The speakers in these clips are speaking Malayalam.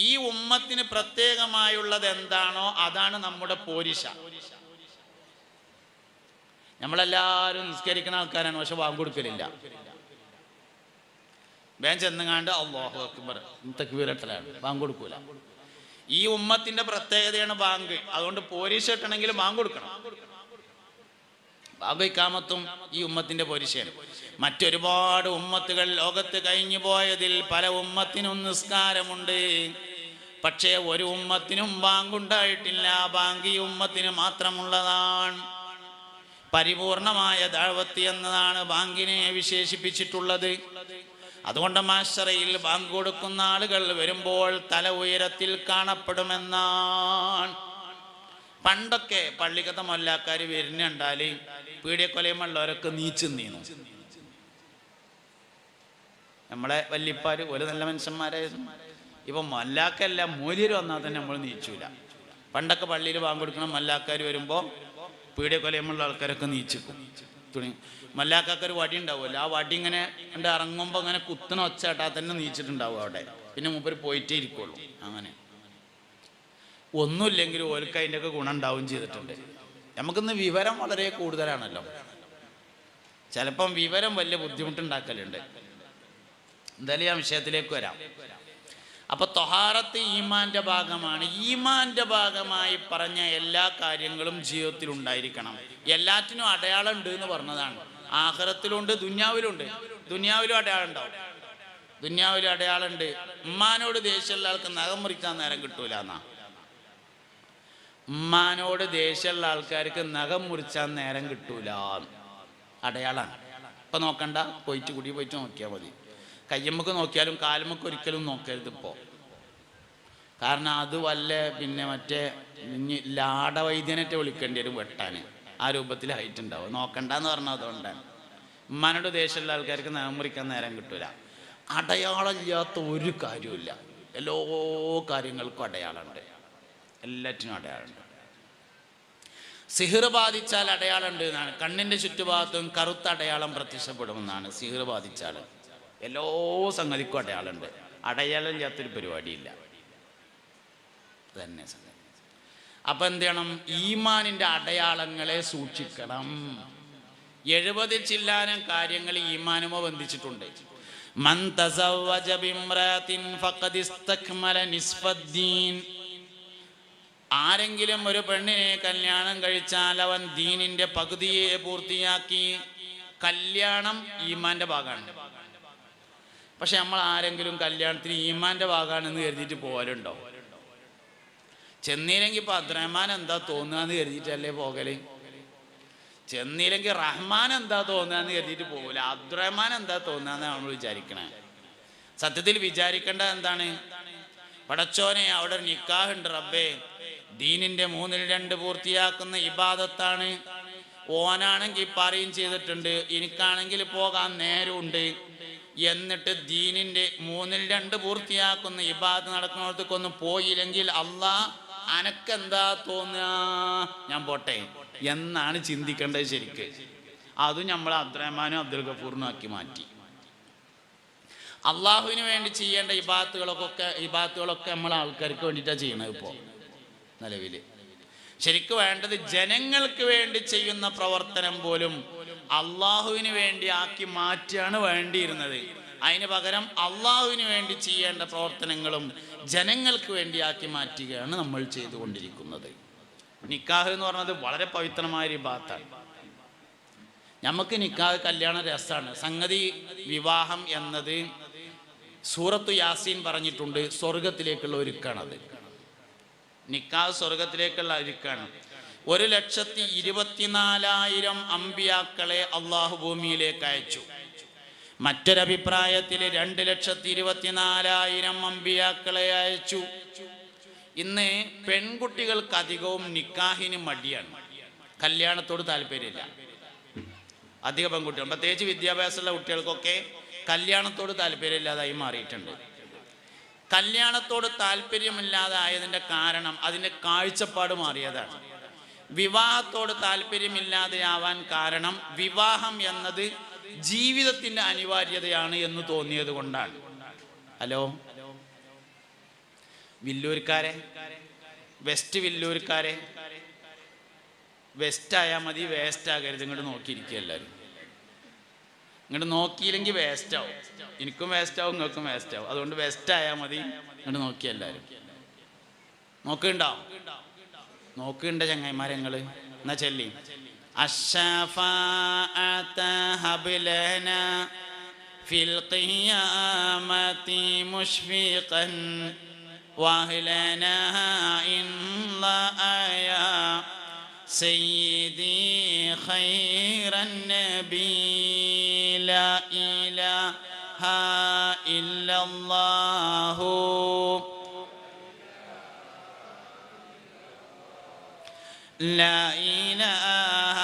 ഈ ഉമ്മത്തിന് പ്രത്യേകമായുള്ളത് എന്താണോ അതാണ് നമ്മുടെ പോരിശ. നമ്മളെല്ലാവരും നിസ്കരിക്കുന്ന ആൾക്കാരാണ്, പക്ഷെ ബാങ്ക് കൊടുക്കലില്ല. വേഗം ചെന്നുങ്ങാണ്ട് അല്ലാഹു അക്ബർ തക്ബീറട്ടലാണ്, ബാങ്ക് കൊടുക്കൂല. ഈ ഉമ്മത്തിന്റെ പ്രത്യേകതയാണ് ബാങ്ക്. അതുകൊണ്ട് പോരിശ ഇട്ടണമെങ്കിൽ ബാങ്ക് കൊടുക്കണം. ബാങ്ക് ഇഖാമത്തും ഈ ഉമ്മത്തിന്റെ പോരിശയാണ്. മറ്റൊരുപാട് ഉമ്മത്തുകൾ ലോകത്ത് കഴിഞ്ഞു പോയതിൽ പല ഉമ്മത്തിനും നിസ്കാരമുണ്ട്, പക്ഷേ ഒരു ഉമ്മത്തിനും ബാങ്കുണ്ടായിട്ടില്ല. ബാങ്ക് ഈ ഉമ്മത്തിന് മാത്രമുള്ളതാണ്. പരിപൂർണമായ ദഅവത്ത് എന്നതാണ് ബാങ്കിനെ വിശേഷിപ്പിച്ചിട്ടുള്ളത്. അതുകൊണ്ട് മാശറയിൽ ബാങ്ക് കൊടുക്കുന്ന ആളുകൾ വരുമ്പോൾ തല ഉയരത്തിൽ കാണപ്പെടുമെന്നാണ്. പണ്ടൊക്കെ പള്ളിക്കത്തെ മൊല്ലാക്കാർ വരുന്നുണ്ടാൽ പീഡിയക്കൊലയുമുള്ളവരൊക്കെ നീച്ചു നീന്നു. നമ്മളെ വല്യപ്പാര് ഒരു നല്ല മനുഷ്യന്മാരായിരുന്നു. ഇപ്പം മല്ലാക്കല്ല, മൂല്യർ വന്നാൽ തന്നെ നമ്മൾ നീച്ചൂല. പണ്ടൊക്കെ പള്ളിയിൽ ബാങ്ക് കൊടുക്കണം, മല്ലാക്കാർ വരുമ്പോൾ പീഡിയക്കൊലയുമുള്ള ആൾക്കാരൊക്കെ നീച്ചിക്കും. തുണി മല്ലാക്കൊരു വടി ഉണ്ടാവുമല്ലോ, ആ വടി ഇങ്ങനെ ഇറങ്ങുമ്പോൾ ഇങ്ങനെ കുത്തണ ഒച്ചാട്ടാ തന്നെ നീച്ചിട്ടുണ്ടാവും അവിടെ. പിന്നെ മൂപ്പര് പോയിട്ടേ ഇരിക്കുള്ളൂ. അങ്ങനെ ഒന്നുമില്ലെങ്കിലും ഓൽക്ക് അതിൻ്റെ ഒക്കെ ഗുണം ഉണ്ടാവും ചെയ്തിട്ടുണ്ട്. നമുക്കിന്ന് വിവരം വളരെ കൂടുതലാണല്ലോ. ചിലപ്പം വിവരം വലിയ ബുദ്ധിമുട്ടുണ്ടാക്കലുണ്ട്. എന്തായാലും ആ വിഷയത്തിലേക്ക് വരാം. അപ്പൊ ത്വഹാറത്ത് ഈമാന്റെ ഭാഗമാണ്. ഈമാന്റെ ഭാഗമായി പറഞ്ഞ എല്ലാ കാര്യങ്ങളും ജീവിതത്തിൽ ഉണ്ടായിരിക്കണം. എല്ലാറ്റിനും അടയാളം ഉണ്ട് എന്ന് പറഞ്ഞതാണ്. ആഖിറത്തിലുണ്ട്, ദുന്യാവിലുണ്ട്. ദുന്യാവിലും അടയാളം ഉണ്ടാവും. ദുന്യാവിലും അടയാളം ഉണ്ട്. ഉമ്മാനോട് ദേഷ്യമുള്ള ആൾക്ക് നഖം മുറിക്കാൻ നേരം കിട്ടൂല എന്നാ. ഉമ്മാനോട് ദേഷ്യമുള്ള ആൾക്കാർക്ക് നഖം മുറിച്ചാൻ നേരം കിട്ടൂല, അടയാളാണ്. ഇപ്പൊ നോക്കണ്ട, പോയിട്ട് നോക്കിയാൽ മതി. കയ്യമ്മക്ക് നോക്കിയാലും കാലുമ്മക്ക് ഒരിക്കലും നോക്കരുത് ഇപ്പോൾ. കാരണം അത് വല്ല പിന്നെ മറ്റേ ലാടവൈദ്യനറ്റെ വിളിക്കേണ്ടി വരും വെട്ടാൻ. ആ രൂപത്തിൽ ഹൈറ്റ് ഉണ്ടാവും. നോക്കണ്ടെന്ന് പറഞ്ഞാൽ അതുകൊണ്ടാണ്. ഉമ്മാനോട് ദേഷ്യമുള്ള ആൾക്കാർക്ക് നഖം മുറിക്കാൻ നേരം കിട്ടൂല. അടയാളമില്ലാത്ത ഒരു കാര്യമില്ല. എല്ലാ കാര്യങ്ങൾക്കും അടയാളമുണ്ട്. എല്ലാറ്റിനും അടയാളമുണ്ട്. സിഹിർ ബാധിച്ചാൽ അടയാളമുണ്ട് എന്നാണ്. കണ്ണിൻ്റെ ചുറ്റുഭാഗത്തും കറുത്ത അടയാളം പ്രത്യക്ഷപ്പെടുമെന്നാണ്. സിഹിർ ബാധിച്ചാൽ എല്ലാ സംഗതിക്കും അടയാളമുണ്ട്. അടയാളം ഇല്ലാത്തൊരു പരിപാടിയില്ല. തന്നെ സംഗതി. അപ്പം എന്ത് ചെയ്യണം? ഈമാനിൻ്റെ അടയാളങ്ങളെ സൂക്ഷിക്കണം. 70 ചില്ലാനം കാര്യങ്ങൾ ഈമാനുമോ ബന്ധിച്ചിട്ടുണ്ട്. മൻ തസവ്വജ ബിംറഅത്തിൻ ഫഖദ് ഇസ്തക്മല നിസ്ഫദ്ദീൻ. ആരെങ്കിലും ഒരു പെണ്ണിനെ കല്യാണം കഴിച്ചാൽ അവൻ ദീനിന്റെ പകുതിയെ പൂർത്തിയാക്കി. കല്യാണം ഈമാന്റെ ഭാഗമാണ്. പക്ഷെ നമ്മൾ ആരെങ്കിലും കല്യാണത്തിന് ഈമാന്റെ ഭാഗമാണെന്ന് കരുതിയിട്ട് പോകലുണ്ടോ? ചെന്നില്ലെങ്കിൽ ഇപ്പൊ അബ്ദുറഹ്മാൻ എന്താ തോന്നുകയെന്ന് കരുതിയിട്ടല്ലേ പോകല്. ചെന്നില്ലെങ്കിൽ റഹ്മാൻ എന്താ തോന്നുകയെന്ന് കരുതിയിട്ട് പോകൂല. അബ്ദുറഹ്മാൻ എന്താ തോന്നുകയെന്ന് നമ്മൾ വിചാരിക്കണേ. സത്യത്തിൽ വിചാരിക്കേണ്ടത് എന്താണ്? പടച്ചോനെ, അവിടെ നിക്കാഹുണ്ട് റബ്ബേ, ദീനിന്റെ 2/3 പൂർത്തിയാക്കുന്ന ഇബാദത്താണ്. ഓനാണെങ്കിൽ പറയും ചെയ്തിട്ടുണ്ട്, എനിക്കാണെങ്കിൽ പോകാൻ നേരമുണ്ട്. എന്നിട്ട് ദീനിന്റെ 2/3 പൂർത്തിയാക്കുന്ന ഇബാദത്ത് നടക്കുന്നിടത്തേക്കൊന്നും പോയില്ലെങ്കിൽ അള്ളാഹ് അനക്കെന്താ തോന്നുക, ഞാൻ പോട്ടെ എന്നാണ് ചിന്തിക്കേണ്ടത് ശരിക്ക്. അതും നമ്മൾ അബ്ദുറഹ്മാനും അബ്ദുൽ ഗഫൂറിനും ആക്കി മാറ്റി. അള്ളാഹുവിന് വേണ്ടി ചെയ്യേണ്ട ഇബാദത്തുകളൊക്കെ നമ്മൾ ആൾക്കാർക്ക് വേണ്ടിയിട്ടാണ് ചെയ്യണത്. ഇപ്പോൾ നിലവിൽ ശരിക്കും വേണ്ടത് ജനങ്ങൾക്ക് വേണ്ടി ചെയ്യുന്ന പ്രവർത്തനം പോലും അള്ളാഹുവിന് വേണ്ടി ആക്കി മാറ്റിയാണ് വേണ്ടിയിരുന്നത്. അതിന് പകരം അള്ളാഹുവിന് വേണ്ടി ചെയ്യേണ്ട പ്രവർത്തനങ്ങളും ജനങ്ങൾക്ക് വേണ്ടി ആക്കി മാറ്റുകയാണ് നമ്മൾ ചെയ്തുകൊണ്ടിരിക്കുന്നത്. നിക്കാഹ് എന്ന് പറഞ്ഞത് വളരെ പവിത്രമായ ഇബാദത്താണ്. നമുക്ക് നിക്കാഹ് കല്യാണം രസമാണ്. സംഗതി വിവാഹം എന്നത് സൂറത്തു യാസീൻ പറഞ്ഞിട്ടുണ്ട്, സ്വർഗത്തിലേക്കുള്ള ഒരുക്കാണത്. നിക്കാഹ് സ്വർഗത്തിലേക്കുള്ള ഒരുക്കാണ്. 1,24,000 അമ്പിയാക്കളെ അള്ളാഹു ഭൂമിയിലേക്ക് അയച്ചു. മറ്റൊരഭിപ്രായത്തിൽ 2,24,000 അമ്പിയാക്കളെ അയച്ചു. ഇന്ന് പെൺകുട്ടികൾക്ക് അധികവും നിക്കാഹിന് മടിയാണ്, കല്യാണത്തോട് താല്പര്യമില്ല. അധിക പെൺകുട്ടികൾ, പ്രത്യേകിച്ച് വിദ്യാഭ്യാസമുള്ള കുട്ടികൾക്കൊക്കെ കല്യാണത്തോട് താല്പര്യമില്ലാതായി മാറിയിട്ടുണ്ട്. കല്യാണത്തോട് താല്പര്യമില്ലാതായതിൻ്റെ കാരണം അതിൻ്റെ കാഴ്ചപ്പാട് മാറിയതാണ്. വിവാഹത്തോട് താല്പര്യമില്ലാതെയാവാൻ കാരണം വിവാഹം എന്നത് ജീവിതത്തിൻ്റെ അനിവാര്യതയാണ് എന്ന് തോന്നിയത് കൊണ്ടാണ്. ഹലോ, വില്ലൂർക്കാരെ, വെസ്റ്റ് വില്ലൂർക്കാരെ, വെസ്റ്റ് ആയാൽ മതി, വേസ്റ്റ് ആകരുത്. ഇങ്ങോട്ട് നോക്കിയിരിക്കുക എല്ലാവരും. ഇങ്ങോട്ട് നോക്കിയില്ലെങ്കിൽ വേസ്റ്റ് ആവും. എനിക്കും വേസ്റ്റ് ആവും, നിങ്ങൾക്കും വേസ്റ്റ് ആവും. അതുകൊണ്ട് വെസ്റ്റ് ആയാൽ മതി. ഇങ്ങോട്ട് നോക്കിയ എല്ലാവരും. നോക്കുന്നുണ്ടാവും, നോക്കുന്നുണ്ട ചങ്ങായിമാരെ നിങ്ങള്. എന്നാ ചൊല്ലി الشفاعة هب لنا في القيامة مشفقا واهلنا إن الله يا سيدي خير النبي لا إله إلا الله لا إله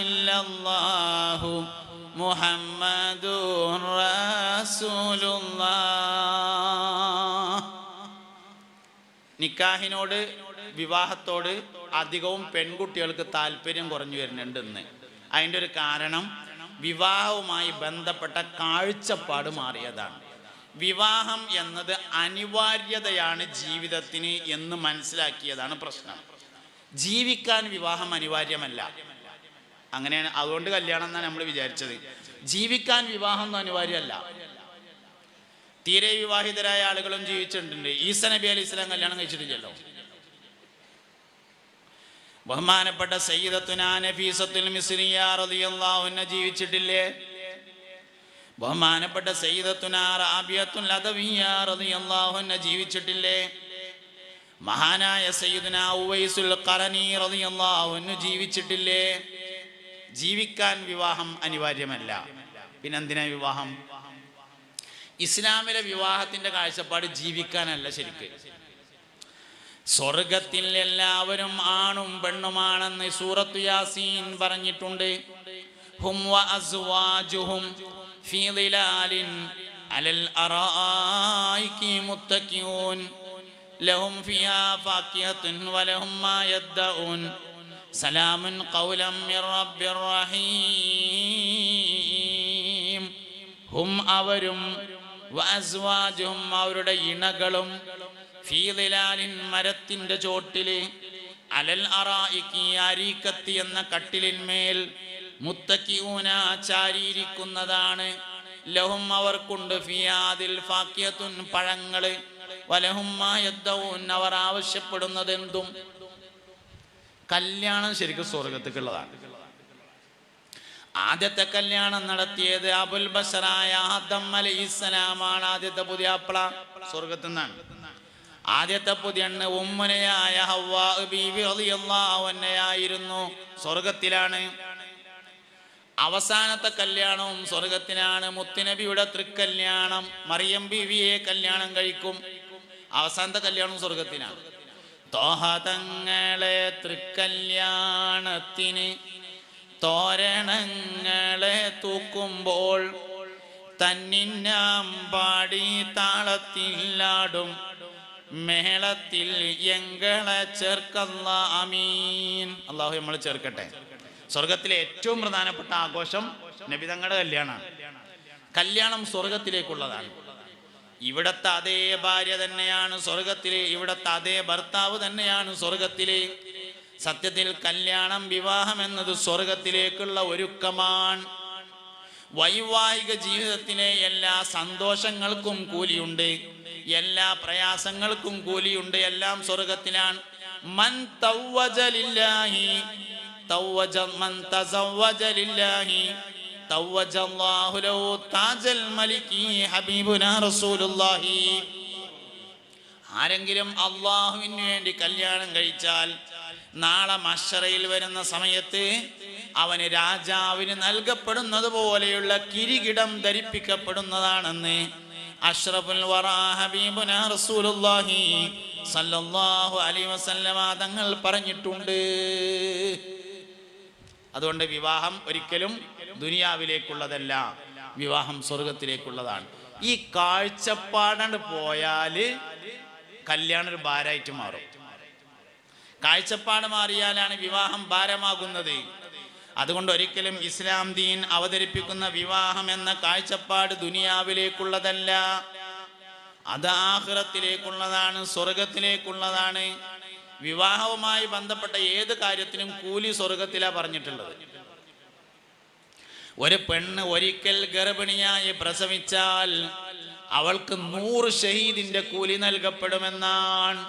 إلا الله محمد رسول الله. നിക്കാഹിനോട്, വിവാഹത്തോട് അധികവും പെൺകുട്ടികൾക്ക് താല്പര്യം കുറഞ്ഞു വരുന്നുണ്ട് ഇന്ന്. അതിൻ്റെ ഒരു കാരണം വിവാഹവുമായി ബന്ധപ്പെട്ട കാഴ്ചപ്പാട് മാറിയതാണ്. വിവാഹം എന്നത് അനിവാര്യതയാണ് ജീവിതത്തിന് എന്ന് മനസ്സിലാക്കിയതാണ് പ്രശ്നം. ജീവിക്കാൻ വിവാഹം അനിവാര്യമല്ല. അങ്ങനെയാണ്, അതുകൊണ്ട് കല്യാണം എന്നാണ് നമ്മൾ വിചാരിച്ചത്. ജീവിക്കാൻ വിവാഹം ഒന്നും അനിവാര്യമല്ല. തീരെ വിവാഹിതരായ ആളുകളും ജീവിച്ചിട്ടുണ്ട്. ഈസ നബി അലൈഹി സ്വലാം കല്യാണം കഴിച്ചിട്ടില്ലല്ലോ. ബഹുമാനപ്പെട്ട സയ്യിദത്തുനാ നഫീസത്തുൽ മിസ്രിയ റളിയല്ലാഹു അൻഹ ജീവിച്ചിട്ടില്ലേ? ബഹുമാനപ്പെട്ട സയ്യിദത്തുനാ റാബിയത്തുൽ അദവിയ്യ റളിയല്ലാഹു അൻഹ ജീവിച്ചിട്ടില്ലേ? മഹാനായ സയ്യിദുനാ ഉവൈസുൽ ഖറനി റളിയല്ലാഹു അൻഹു ജീവിച്ചിട്ടില്ലേ? ജീവിക്കാൻ വിവാഹം അനിവാര്യമല്ല. പിന്നെന്തിനാ വിവാഹം? ഇസ്ലാമിലെ വിവാഹത്തിന്റെ കാഴ്ചപ്പാട് ജീവിക്കാനല്ല. ശരിക്ക് സ്വർഗത്തിൽ എല്ലാവരും ആണും പെണ്ണുമാണെന്ന് സൂറത്തു യാസീൻ പറഞ്ഞിട്ടുണ്ട്. ഹും വ അസ്വാജുഹും ഫീ ളിലാലിൻ അലൽ അറായികി മുത്തഖിഊൻ ലഹും ഫിഹാ ഫാകിഹത്തുൻ വലഹും മാ യദ്ദഊൻ സലാമുൻ ഖൗലൻ മിർ റബ്ബിർ റഹീം. ഹും അവരും വഅസ്വാജുഹും അവരുടെ ഇണകളും ഫീ ളിലാലിൻ മരത്തിന്റെ ചോട്ടില് അലൽ അറായികി അരീക്കത്തി എന്ന കട്ടിലിന്മേൽ മുത്തഖിഊന ചാരിയിരിക്കുന്നതാണ്. ലഹും അവർക്കുണ്ട് ഫിയാദിൽ ഫാകിഹത്തുൻ പഴങ്ങള് വലഹും മാ യദ്ദഊൻ അവർ ആവശ്യപ്പെടുന്നതെന്തും. കല്യാണം ശരിക്കും സ്വർഗത്തേക്കുള്ളതാണ്. ആദ്യത്തെ കല്യാണം നടത്തിയത് അബുൽ ബശറായ ആദം അലൈഹിസ്സലാമാണ്. ആദ്യത്തെ പുതിയാപ്ല സ്വർഗത്തിൽ നിന്നാണ്. ആദ്യത്തെ പുതിയണ്ണ് ഉമ്മനയായ ഹവ്വാ ബീവി റളിയല്ലാഹു അൻഹയായിരുന്നു, സ്വർഗത്തിലാണ്. അവസാനത്തെ കല്യാണവും സ്വർഗത്തിലാണ്. മുത്തുനബിയുടെ തൃക്കല്യാണം, മറിയം ബീവിയെ കല്യാണം കഴിക്കും. അവസാനത്തെ കല്യാണവും സ്വർഗത്തിലാണ്. ത്വാഹ തങ്ങളെ തൃക്കല്യാണത്തിന് തോരണങ്ങളെ തൂക്കുമ്പോൾ തന്നിന്നാം പാടി താളത്തിലാടും മേളത്തിൽ എങ്ങളെ ചേർക്കല്ല അമീൻ. അള്ളാഹു നമ്മൾ ചേർക്കട്ടെ. സ്വർഗത്തിലെ ഏറ്റവും പ്രധാനപ്പെട്ട ആഘോഷം നബിതങ്ങളുടെ കല്യാണമാണ്. കല്യാണം സ്വർഗത്തിലേക്കുള്ളതാണ്. ഇവിടത്തെ അതേ ഭാര്യ തന്നെയാണ് സ്വർഗത്തിലെ, ഇവിടത്തെ അതേ ഭർത്താവ് തന്നെയാണ് സ്വർഗത്തിലെ. സത്യത്തിൽ കല്യാണം, വിവാഹം എന്നത് സ്വർഗത്തിലേക്കുള്ള ഒരുക്കമാണ്. വൈവാഹിക ജീവിതത്തിലെ എല്ലാ സന്തോഷങ്ങൾക്കും കൂലിയുണ്ട്, എല്ലാ പ്രയാസങ്ങൾക്കും കൂലിയുണ്ട്. എല്ലാം സ്വർഗത്തിലാണ്. മൻ തവ്വജ ലില്ലാഹി തവ്വജ മൻ തസവ്വജ ലില്ലാഹി തവ്വജല്ലാഹു ലഹു താജൽ മലികി ഹബീബുനാ റസൂലുള്ളാഹി. ആരെങ്കിലും അല്ലാഹുവിന് വേണ്ടി കല്യാണം കഴിച്ചാൽ നാളെ മഹ്ശറയിൽ വരുന്ന സമയത്ത് അവന് രാജാവിന് നൽകപ്പെടുന്നത് പോലെയുള്ള കിരീടം ധരിപ്പിക്കപ്പെടുന്നതാണെന്ന് അഷ്റഫുൽ വറാ ഹബീബുനാ റസൂലുള്ളാഹി സല്ലല്ലാഹു അലൈഹി വസല്ലമ തങ്ങൾ പറഞ്ഞിട്ടുണ്ട്. അതുകൊണ്ട് വിവാഹം ഒരിക്കലും ദുനിയാവിലേക്കുള്ളതല്ല, വിവാഹം സ്വർഗത്തിലേക്കുള്ളതാണ്. ഈ കാഴ്ചപ്പാടാണ്ട് പോയാല് കല്യാണം ഒരു ഭാരമായിട്ട് മാറും. കാഴ്ചപ്പാട് മാറിയാലാണ് വിവാഹം ഭാരമാകുന്നത്. അതുകൊണ്ട് ഒരിക്കലും ഇസ്ലാം ദീൻ അവതരിപ്പിക്കുന്ന വിവാഹം എന്ന കാഴ്ചപ്പാട് ദുനിയാവിലേക്കുള്ളതല്ല. അത് ആഖിറത്തിലേക്കുള്ളതാണ്, സ്വർഗത്തിലേക്കുള്ളതാണ്. വിവാഹവുമായി ബന്ധപ്പെട്ട ഏത് കാര്യത്തിനും കൂലി സ്വർഗത്തിലാ പറഞ്ഞിട്ടുള്ളത്. ഒരു പെണ്ണ് ഒരിക്കൽ ഗർഭിണിയായി പ്രസവിച്ചാൽ അവൾക്ക് 100 ഷഹീദിന്റെ കൂലി നൽകപ്പെടുമെന്നാണ്.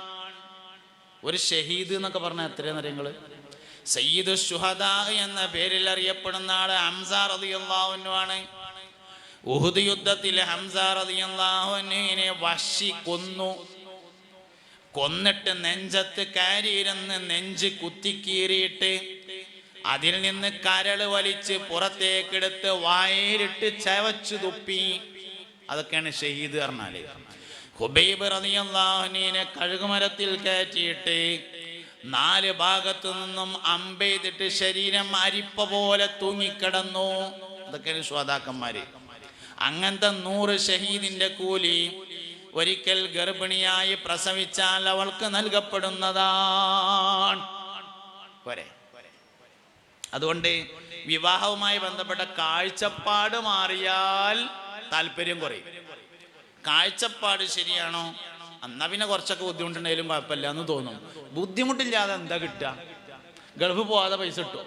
ഒരു ഷഹീദ് എന്നൊക്കെ പറഞ്ഞാൽ എത്രയെന്ന് അറിയങ്ങള്? സയ്യിദു ശുഹദാ എന്ന പേരിൽ അറിയപ്പെടുന്ന ആള് ഹംസ റളിയല്ലാഹു അൻഹു ആണ്. ഉഹുദ് യുദ്ധത്തിൽ ഹംസ റളിയല്ലാഹു അൻഹുവിനെ വഹ്ശി കൊന്നിട്ട് നെഞ്ചത്ത് കയറിയിരുന്ന് നെഞ്ച് കുത്തിക്കീറിയിട്ട് അതിൽ നിന്ന് കരള് വലിച്ച് പുറത്തേക്കെടുത്ത് വായിലിട്ട് ചവച്ചു തുപ്പി. അതൊക്കെയാണ് ഷഹീദ് പറഞ്ഞാല്. ഹുബൈബ് റളിയല്ലാഹു അൻഹുവിനെ കഴുകുമരത്തിൽ കയറ്റിയിട്ട് 4 ഭാഗത്തു നിന്നും അമ്പെയ്തിട്ട് ശരീരം അരിപ്പ പോലെ തൂങ്ങിക്കിടന്നു. അതൊക്കെയാണ് ശ്വാതാക്കന്മാര്. അങ്ങനത്തെ 100 ഷഹീദിന്റെ കൂലി ഒരിക്കൽ ഗർഭിണിയായി പ്രസവിച്ചാൽ അവൾക്ക് നൽകപ്പെടുന്നതാണ്. പോരെ? അതുകൊണ്ട് വിവാഹവുമായി ബന്ധപ്പെട്ട കാഴ്ചപ്പാട് മാറിയാൽ താല്പര്യം കുറയും. കാഴ്ചപ്പാട് ശരിയാണോ, എന്നാ പിന്നെ കുറച്ചൊക്കെ ബുദ്ധിമുട്ടുണ്ടെങ്കിലും കുഴപ്പമില്ല എന്ന് തോന്നും. ബുദ്ധിമുട്ടില്ലാതെ എന്താ കിട്ടുക? ഗൾഫ് പോവാതെ പൈസ കിട്ടും.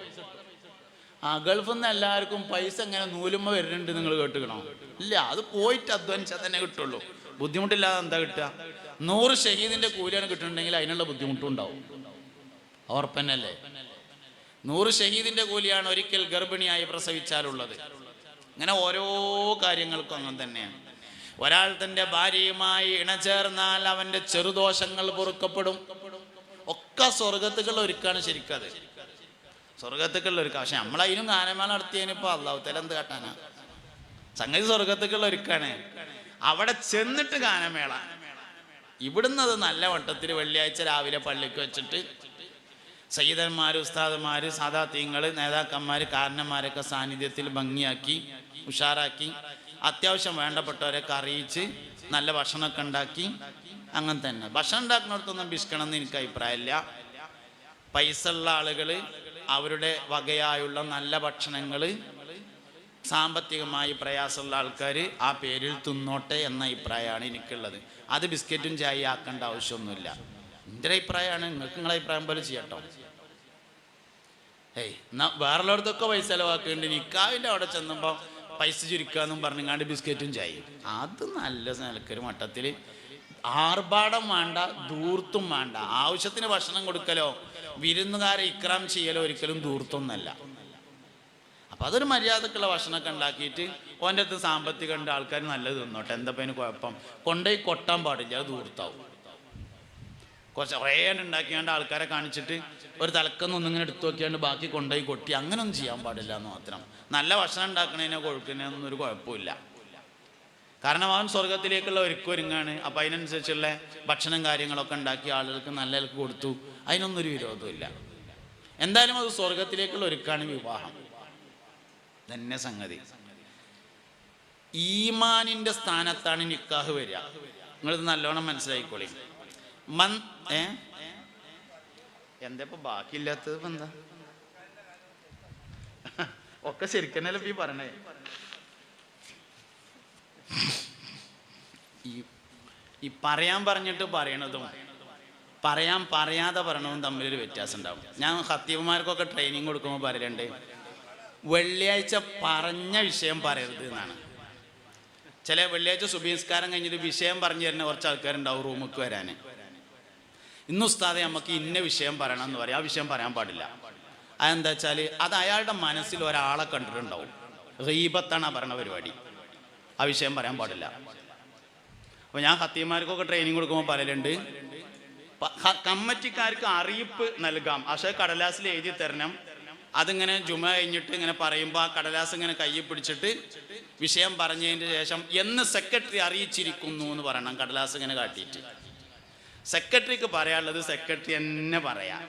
ഗൾഫിൽ നിന്ന് എല്ലാവർക്കും പൈസ ഇങ്ങനെ നൂലുമ്മ വരുന്നുണ്ട്, നിങ്ങൾ കേട്ടുക്കണോ? ഇല്ല, അത് പോയിട്ട് അധ്വാനിച്ചാൽ തന്നെ കിട്ടുള്ളൂ. ബുദ്ധിമുട്ടില്ലാതെ എന്താ കിട്ടുക? 100 ഷഹീദിന്റെ കൂലിയാണ് കിട്ടുന്നുണ്ടെങ്കിൽ അതിനുള്ള ബുദ്ധിമുട്ടും ഉണ്ടാവും. ഉറപ്പന്നല്ലേ? 100 ഷഹീദിന്റെ കൂലിയാണ് ഒരിക്കൽ ഗർഭിണിയായി പ്രസവിച്ചാലുള്ളത്. ഇങ്ങനെ ഓരോ കാര്യങ്ങൾക്കും അങ്ങനെ തന്നെയാണ്. ഒരാൾ തൻ്റെ ഭാര്യയുമായി ഇണചേർന്നാൽ അവന്റെ ചെറുദോഷങ്ങൾ പൊറുക്കപ്പെടും. ഒക്കെ സ്വർഗത്തുക്കുള്ള ഒരുക്കാണ് ശരിക്കത്. സ്വർഗത്തുക്കുള്ള ഒരുക്കാം. പക്ഷെ നമ്മളതിനും ഗാനമേള നടത്തിയതിനിപ്പോ അള്ളാഹു തആല എന്ത് കാട്ടാനാ? സംഗതി സ്വർഗത്തുക്കുള്ള ഒരുക്കാണ്. അവിടെ ചെന്നിട്ട് ഗാനമേള. ഇവിടുന്ന് അത് നല്ല വട്ടത്തിൽ വെള്ളിയാഴ്ച രാവിലെ പള്ളിക്ക് വെച്ചിട്ട് സയ്യിദന്മാർ, ഉസ്താദന്മാർ, സാദാത്യങ്ങൾ, നേതാക്കന്മാർ, കാരണന്മാരൊക്കെ സാന്നിധ്യത്തിൽ ഭംഗിയാക്കി ഉഷാറാക്കി അത്യാവശ്യം വേണ്ടപ്പെട്ടവരൊക്കെ അറിയിച്ച് നല്ല ഭക്ഷണമൊക്കെ ഉണ്ടാക്കി. അങ്ങനെ തന്നെ ഭക്ഷണം ഉണ്ടാക്കുന്നിടത്തൊന്നും പിശുക്കണം എന്ന് എനിക്ക് അഭിപ്രായമില്ല. പൈസ ഉള്ള ആളുകൾ അവരുടെ വകയായുള്ള നല്ല ഭക്ഷണങ്ങൾ സാമ്പത്തികമായി പ്രയാസമുള്ള ആൾക്കാർ ആ പേരിൽ തിന്നോട്ടെ എന്ന അഭിപ്രായമാണ് എനിക്കുള്ളത്. അത് ബിസ്ക്കറ്റും ചായ ആക്കേണ്ട ആവശ്യമൊന്നുമില്ല. എൻ്റെ അഭിപ്രായമാണ്. നിങ്ങൾക്ക് നിങ്ങളുടെ അഭിപ്രായം പോലെ ചെയ്യട്ടോ. വേറുള്ളവർക്കൊക്കെ പൈസ ചിലവാക്കുന്നുണ്ട്. നിക്കാവിൻ്റെ അവിടെ ചെന്നുമ്പോൾ പൈസ ചുരുക്കാന്നും പറഞ്ഞാണ്ട് ബിസ്ക്കറ്റും ചായയും. അത് നല്ല നിലക്കൊരു മട്ടത്തിൽ ആർഭാടം വേണ്ട, ധൂർത്തും വേണ്ട. ആവശ്യത്തിന് ഭക്ഷണം കൊടുക്കലോ വിരുന്നുകാരെ ഇക്രാം ചെയ്യലോ ഒരിക്കലും ധൂർത്തൊന്നല്ല. അപ്പം അതൊരു മര്യാദക്കുള്ള ഭക്ഷണമൊക്കെ ഉണ്ടാക്കിയിട്ട് ഓൻ്റെ അടുത്ത് സാമ്പത്തികം ഉണ്ട്, ആൾക്കാർ നല്ലത് തിന്നോട്ടെ, എന്താ അതിന് കുഴപ്പം? കൊണ്ടുപോയി കൊട്ടാൻ പാടില്ല, അത് ധൂർത്താവും. കുറച്ച് കുറേ ഉണ്ടാക്കിയാണ്ട് ആൾക്കാരെ കാണിച്ചിട്ട് ഒരു തലക്കൊന്നൊന്നിങ്ങനെ എടുത്തു നോക്കിയാണ്ട് ബാക്കി കൊണ്ടുപോയി കൊട്ടി അങ്ങനെയൊന്നും ചെയ്യാൻ പാടില്ല എന്ന് മാത്രം. നല്ല ഭക്ഷണം ഉണ്ടാക്കണതിനോ കൊഴുക്കുന്നതിനൊന്നും ഒരു കുഴപ്പമില്ല. കാരണം അവൻ സ്വർഗത്തിലേക്കുള്ള ഒരുക്കഒരുങ്ങാണ്. അപ്പം അതിനനുസരിച്ചുള്ള ഭക്ഷണം കാര്യങ്ങളൊക്കെ ഉണ്ടാക്കി ആളുകൾക്ക് നല്ല കൊടുത്തു. അതിനൊന്നും ഒരു വിരോധമില്ല. എന്തായാലും അത് സ്വർഗത്തിലേക്കുള്ള ഒരുക്കാണ് വിവാഹം തന്നെ സംഗതി. ഈമാനിന്റെ സ്ഥാനത്താണ് നിക്കാഹ് വരിക. നിങ്ങളിത് നല്ലോണം മനസ്സിലായിക്കോളി. എന്താ ഇപ്പൊ ബാക്കിയില്ലാത്തത്? എന്താ ഒക്കെ ശരിക്കന്നല്ലേ ഈ പറയണേ? ഈ പറയാൻ പറഞ്ഞിട്ട് പറയണതും പറയാതെ പറയണതും തമ്മിലൊരു വ്യത്യാസം ഉണ്ടാവും. ഞാൻ ഖത്തീബുമാർക്കൊക്കെ ട്രെയിനിങ് കൊടുക്കുമ്പോൾ പറയലുണ്ട്, വെള്ളിയാഴ്ച പറഞ്ഞ വിഷയം പറയരുത് എന്നാണ്. ചില വെള്ളിയാഴ്ച സുബഹിസ്കാരം കഴിഞ്ഞിട്ട് വിഷയം പറഞ്ഞു തരുന്ന കുറച്ച് ആൾക്കാരുണ്ടാവും റൂമിലേക്ക് വരാൻ. ഇന്ന് ഉസ്താദെ നമുക്ക് ഇന്ന വിഷയം പറയണം എന്ന് പറയും. ആ വിഷയം പറയാൻ പാടില്ല. അതെന്താ വെച്ചാൽ അത് അയാളുടെ മനസ്സിൽ ഒരാളെ കണ്ടിട്ടുണ്ടാവും. ഗീബത്താണ് ആ പറഞ്ഞ പരിപാടി. ആ വിഷയം പറയാൻ പാടില്ല. അപ്പോൾ ഞാൻ ഖത്തീബുമാർക്കൊക്കെ ട്രെയിനിങ് കൊടുക്കുമ്പോൾ പറയലുണ്ട്, കമ്മിറ്റിക്കാർക്ക് അറിയിപ്പ് നൽകാം, പക്ഷേ കടലാസിൽ എഴുതി തരണം. അതിങ്ങനെ ജുമ കഴിഞ്ഞിട്ട് ഇങ്ങനെ പറയുമ്പോൾ ആ കടലാസ് ഇങ്ങനെ കയ്യിൽ പിടിച്ചിട്ട് വിഷയം പറഞ്ഞതിന് ശേഷം എന്ന് സെക്രട്ടറി അറിയിച്ചിരിക്കുന്നു എന്ന് പറയണം. കടലാസ് ഇങ്ങനെ കാട്ടിയിട്ട് സെക്രട്ടറിക്ക് പറയാനുള്ളത് സെക്രട്ടറി തന്നെ പറയാം.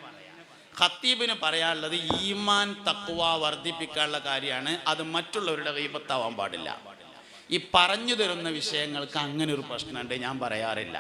ഖത്തീബിന് പറയാനുള്ളത് ഈമാൻ തഖ്വ വർദ്ധിപ്പിക്കാനുള്ള കാര്യമാണ്. അത് മറ്റുള്ളവരുടെ ഗീബത്താവാൻ പാടില്ല. ഈ പറഞ്ഞു തരുന്ന വിഷയങ്ങൾക്ക് അങ്ങനെ ഒരു പ്രശ്നമുണ്ട്, ഞാൻ പറയാറില്ല.